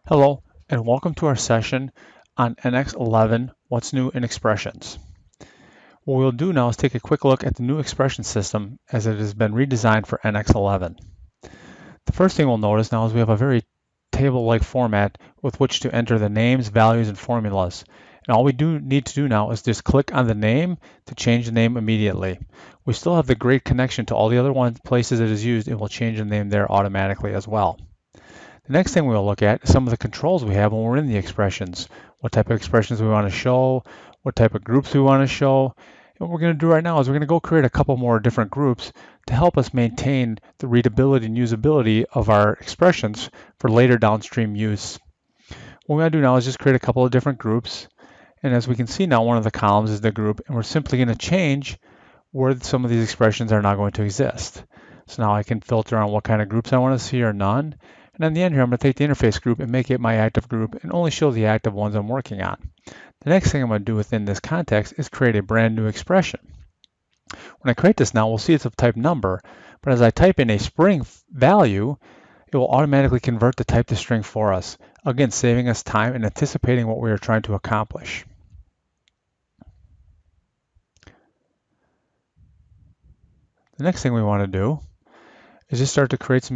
Hello, and welcome to our session on NX11, What's New in Expressions. What we'll do now is take a quick look at the new expression system as it has been redesigned for NX11. The first thing we'll notice now is we have a very table-like format with which to enter the names, values, and formulas. And all we need to do now is just click on the name to change the name immediately. We still have the great connection to all the other places it is used. It will change the name there automatically as well. The next thing we'll look at is some of the controls we have when we're in the expressions. What type of expressions we want to show, what type of groups we want to show. And what we're going to do right now is we're going to go create a couple more different groups to help us maintain the readability and usability of our expressions for later downstream use. What we're going to do now is just create a couple of different groups. And as we can see now, one of the columns is the group, and we're simply going to change where some of these expressions are not going to exist. So now I can filter on what kind of groups I want to see or none. And in the end here, I'm going to take the interface group and make it my active group and only show the active ones I'm working on. The next thing I'm going to do within this context is create a brand new expression. When I create this now, we'll see it's of type number, but as I type in a string value, it will automatically convert the type to string for us, again, saving us time and anticipating what we are trying to accomplish. The next thing we want to do is just start to create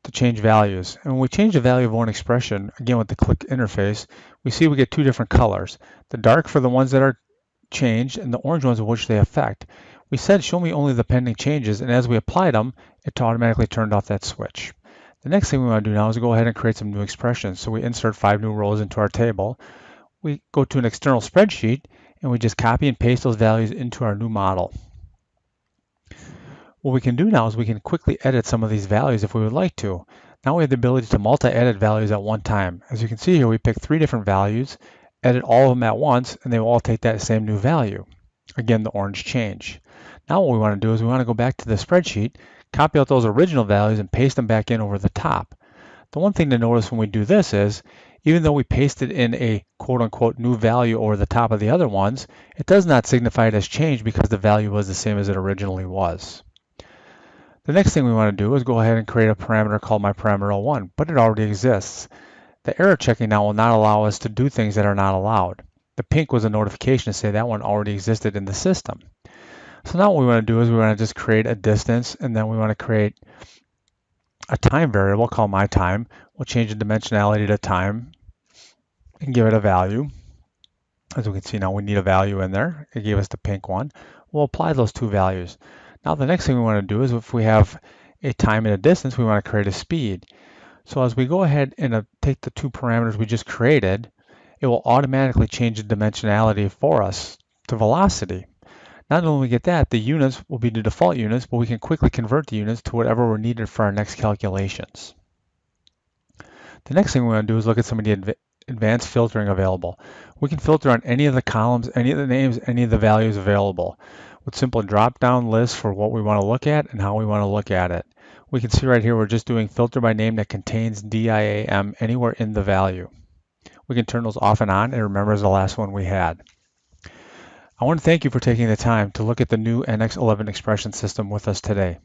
to change values. And when we change the value of one expression, again with the click interface, we see we get two different colors. The dark for the ones that are changed and the orange ones of which they affect. We said show me only the pending changes, and as we applied them, it automatically turned off that switch. The next thing we want to do now is go ahead and create some new expressions. So we insert 5 new rows into our table. We go to an external spreadsheet and we just copy and paste those values into our new model. What we can do now is we can quickly edit some of these values if we would like to. Now we have the ability to multi-edit values at one time. As you can see here, we pick 3 different values, edit all of them at once, and they will all take that same new value. Again, the orange change. Now what we want to do is we want to go back to the spreadsheet, copy out those original values, and paste them back in over the top. The one thing to notice when we do this is, even though we pasted in a quote-unquote new value over the top of the other ones, it does not signify it as changed because the value was the same as it originally was. The next thing we want to do is go ahead and create a parameter called myParameter01, but it already exists. The error checking now will not allow us to do things that are not allowed. The pink was a notification to say that one already existed in the system. So now what we want to do is we want to just create a distance, and then we want to create a time variable called myTime. We'll change the dimensionality to time and give it a value. As we can see now, we need a value in there. It gave us the pink one. We'll apply those two values. Now the next thing we want to do is if we have a time and a distance, we want to create a speed. So as we go ahead and take the 2 parameters we just created, it will automatically change the dimensionality for us to velocity. Not only get that, the units will be the default units, but we can quickly convert the units to whatever were needed for our next calculations. The next thing we want to do is look at some of the advanced filtering available. We can filter on any of the columns, any of the names, any of the values available with simple drop-down lists for what we want to look at and how we want to look at it. We can see right here we're just doing filter by name that contains DIAM anywhere in the value. We can turn those off and on, and remember is the last one we had. I want to thank you for taking the time to look at the new NX11 expression system with us today.